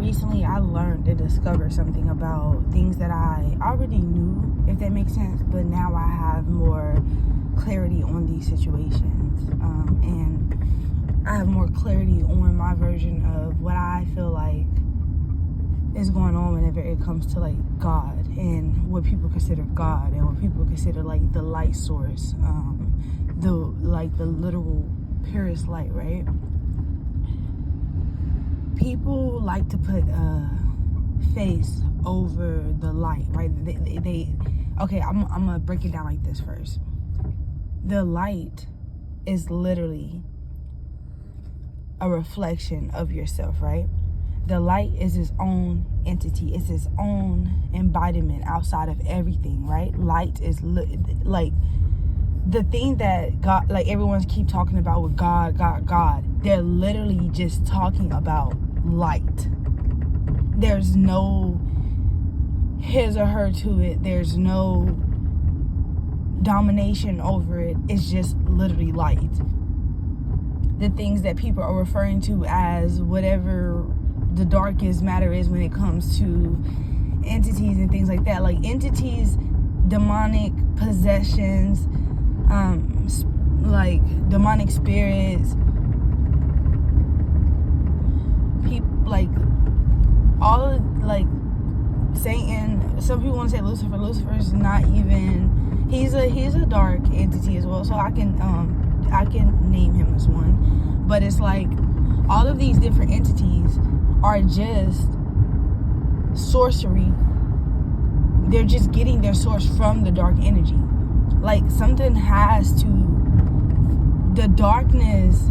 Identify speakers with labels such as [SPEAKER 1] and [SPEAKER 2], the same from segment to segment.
[SPEAKER 1] recently I learned and discovered something about things that I already knew, if that makes sense, but now I have more clarity on these situations, and I have more clarity on my version of what I feel like is going on whenever it comes to like God and what people consider God and what people consider like the light source, the literal purest light, right? People like to put a face over the light, right? Okay, I'm gonna break it down like this first. The light is literally a reflection of yourself, right? The light is its own entity. It's its own embodiment outside of everything, right? Light is like the thing that God, like everyone's keep talking about with God. They're literally just talking about light. There's no his or her to it. There's no domination over it. It's just literally light. The things that people are referring to as whatever the darkest matter is when it comes to entities and things like that, like entities, demonic possessions, like demonic spirits, people, like all of, like Satan. Some people want to say Lucifer. Lucifer's not even, he's a dark entity as well, so I can name him as one. But it's like all of these different entities are just sorcery. They're just getting their source from the dark energy. Like something has to, the darkness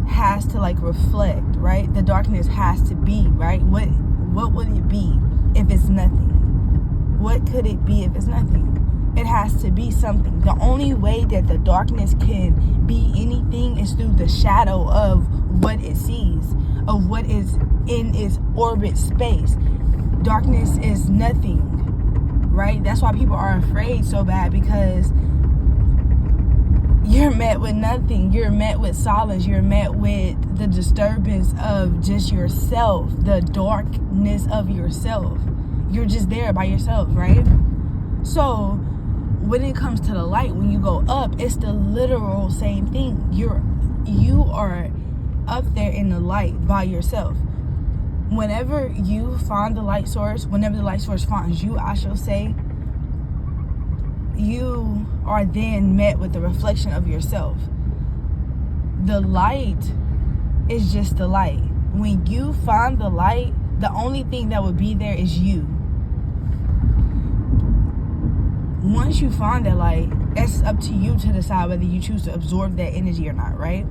[SPEAKER 1] has to like reflect, right? The darkness has to be, right? What would it be if it's nothing? What could it be if it's nothing? It has to be something. The only way that the darkness can be anything is through the shadow of what it sees, of what is in its orbit space. Darkness is nothing, right? That's why people are afraid so bad, because you're met with nothing. You're met with silence. You're met with the disturbance of just yourself, the darkness of yourself. You're just there by yourself, right? So when it comes to the light, when you go up, it's the literal same thing. You are up there in the light by yourself. Whenever you find the light source, whenever the light source finds you, I shall say, you are then met with the reflection of yourself. The light is just the light. When you find the light, the only thing that would be there is you. Once you find that light, it's up to you to decide whether you choose to absorb that energy or not, right?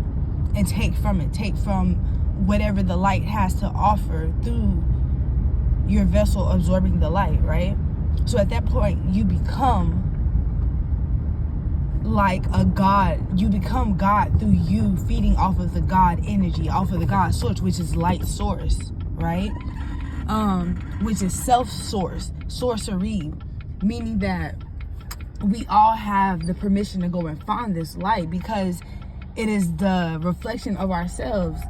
[SPEAKER 1] And take from it. Take from whatever the light has to offer through your vessel absorbing the light, right? So at that point, you become like a God. You become God through you feeding off of the God energy, off of the God source, which is light source, right? Which is self-source, sorcery, meaning that we all have the permission to go and find this light because it is the reflection of ourselves.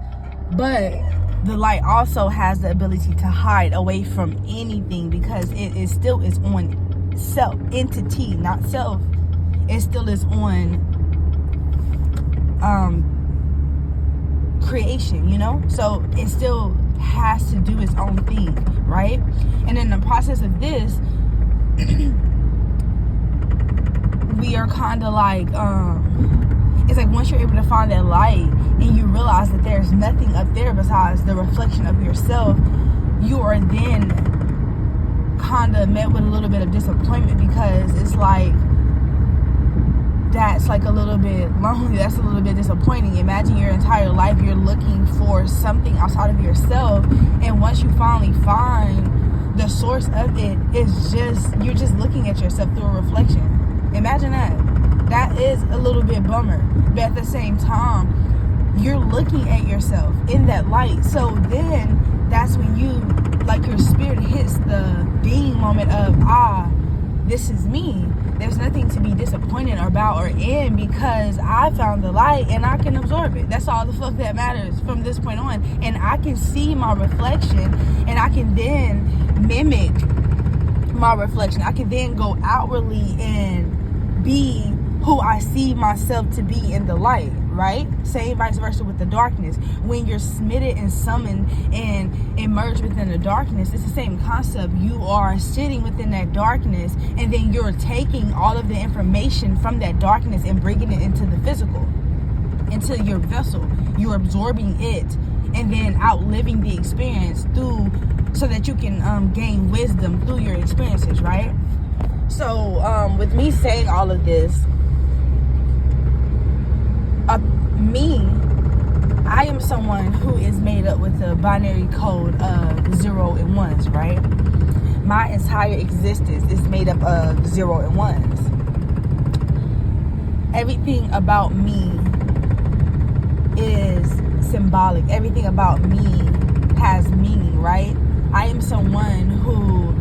[SPEAKER 1] But the light also has the ability to hide away from anything because it is still its own self entity, not self. It still is on creation, you know? So it still has to do its own thing, right? And in the process of this, we are kind of like, it's like once you're able to find that light and you realize that there's nothing up there besides the reflection of yourself, you are then kind of met with a little bit of disappointment because it's like, that's like a little bit lonely. That's a little bit disappointing. Imagine your entire life you're looking for something outside of yourself, and once you finally find the source of it, it's just, you're just looking at yourself through a reflection. Imagine that. That is a little bit bummer, but at the same time, you're looking at yourself in that light. So then that's when you, like, your spirit hits the being moment of, this is me. There's nothing to be disappointed about or in, because I found the light and I can absorb it. That's all the fuck that matters from this point on. And I can see my reflection, and I can then mimic my reflection. I can then go outwardly and be who I see myself to be in the light, right? Same vice versa with the darkness. When you're smitten and summoned and immersed within the darkness, it's the same concept. You are sitting within that darkness, and then you're taking all of the information from that darkness and bringing it into the physical, into your vessel. You're absorbing it and then outliving the experience through, so that you can gain wisdom through your experiences, right? So with me saying all of this, I am someone who is made up with a binary code of 0 and 1s, right? My entire existence is made up of 0 and 1s. Everything about me is symbolic. Everything about me has meaning, right? I am someone who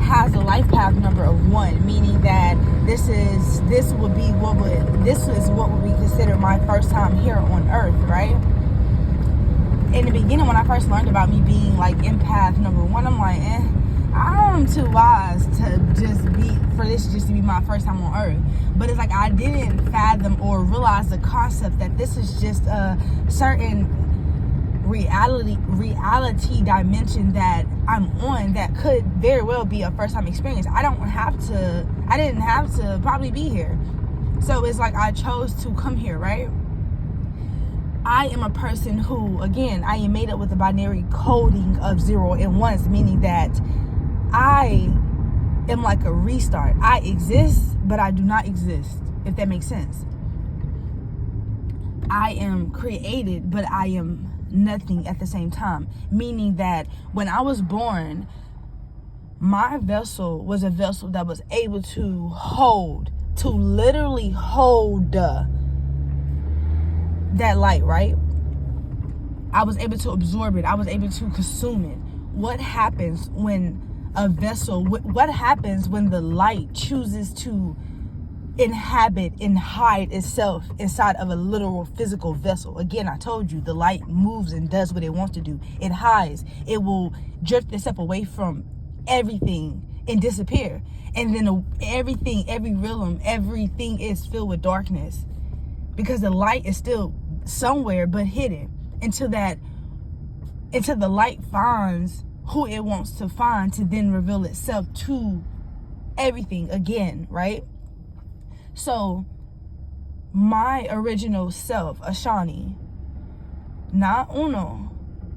[SPEAKER 1] has a life path number of 1, meaning that this is what would be considered my first time here on earth, right? In the beginning, when I first learned about me being like empath number 1, I'm like, I'm too wise to for this just to be my first time on earth. But it's like I didn't fathom or realize the concept that this is just a certain reality dimension that I'm on that could very well be a first time experience. I didn't have to probably be here. So it's like I chose to come here, right? I am a person who, again, I am made up with a binary coding of 0 and 1s, meaning that I am like a restart. I exist, but I do not exist, if that makes sense. I am created, but I am nothing at the same time, meaning that when I was born, my vessel was a vessel that was able to literally hold that light, right? I was able to absorb it. I was able to consume it. What happens when what happens when the light chooses to inhabit and hide itself inside of a literal physical vessel? Again, I told you, the light moves and does what it wants to do. It hides. It will drift itself away from everything and disappear. And then every realm, everything is filled with darkness, because the light is still somewhere but hidden until the light finds who it wants to find to then reveal itself to everything again, right? So my original self, Ashani, not Uno,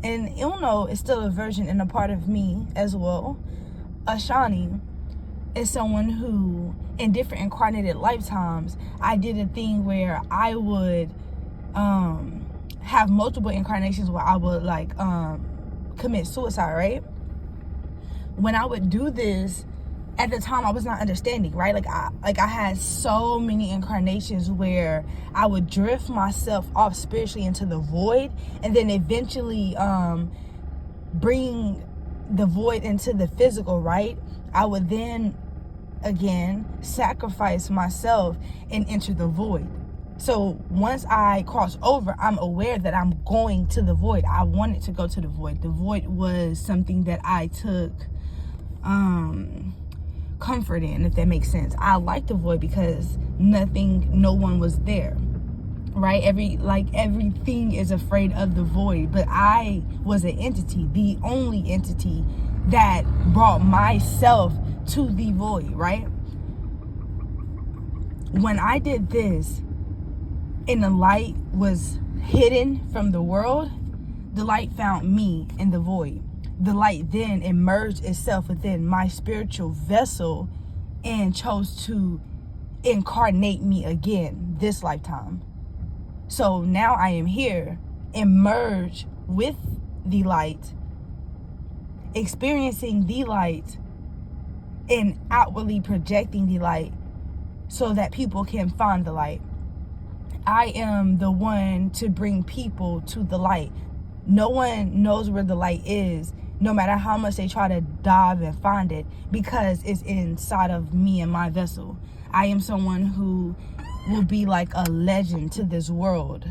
[SPEAKER 1] and Uno is still a version and a part of me as well. Ashani is someone who, in different incarnated lifetimes, I did a thing where I would have multiple incarnations where I would commit suicide, right? When I would do this, at the time I was not understanding, right? I had so many incarnations where I would drift myself off spiritually into the void, and then eventually bring the void into the physical, right? I would then again sacrifice myself and enter the void. So once I cross over, I'm aware that I'm going to the void. I wanted to go to the void. The void was something that I took comfort in, if that makes sense. I like the void because no one was there, right? Everything is afraid of the void, but I was an entity, the only entity that brought myself to the void, right? When I did this and the light was hidden from the world, the light found me in the void. The light then immersed itself within my spiritual vessel and chose to incarnate me again this lifetime. So now I am here, immersed with the light, experiencing the light, and outwardly projecting the light so that people can find the light. I am the one to bring people to the light. No one knows where the light is no matter how much they try to dive and find it, because it's inside of me and my vessel. I am someone who will be like a legend to this world.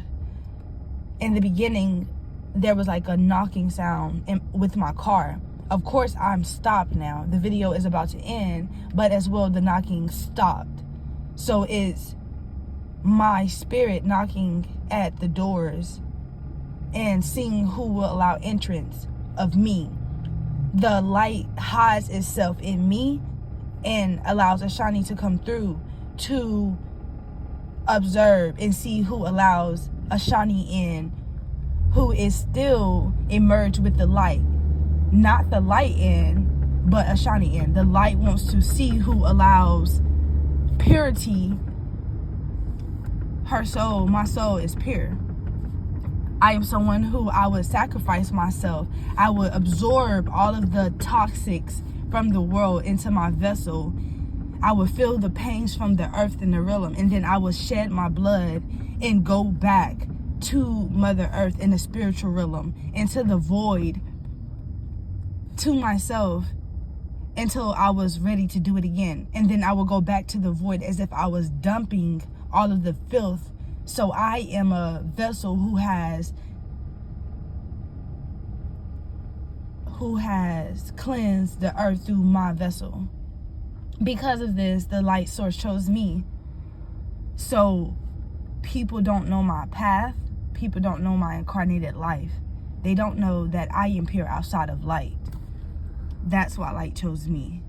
[SPEAKER 1] In the beginning, there was like a knocking sound with my car. Of course, I'm stopped now. The video is about to end, but as well, the knocking stopped. So it's my spirit knocking at the doors and seeing who will allow entrance of me. The light hides itself in me and allows Ashani to come through to observe and see who allows Ashani in, who is still emerged with the light. Not the light in, but Ashani in. The light wants to see who allows purity. Her soul, my soul is pure. I am someone who I would sacrifice myself. I would absorb all of the toxics from the world into my vessel. I would feel the pains from the earth and the realm, and then I would shed my blood and go back to Mother Earth in the spiritual realm, into the void, to myself, until I was ready to do it again. And then I would go back to the void as if I was dumping all of the filth. So I am a vessel who has cleansed the earth through my vessel. Because of this, the light source chose me. So people don't know my path. People don't know my incarnated life. They don't know that I am pure outside of light. That's why light chose me.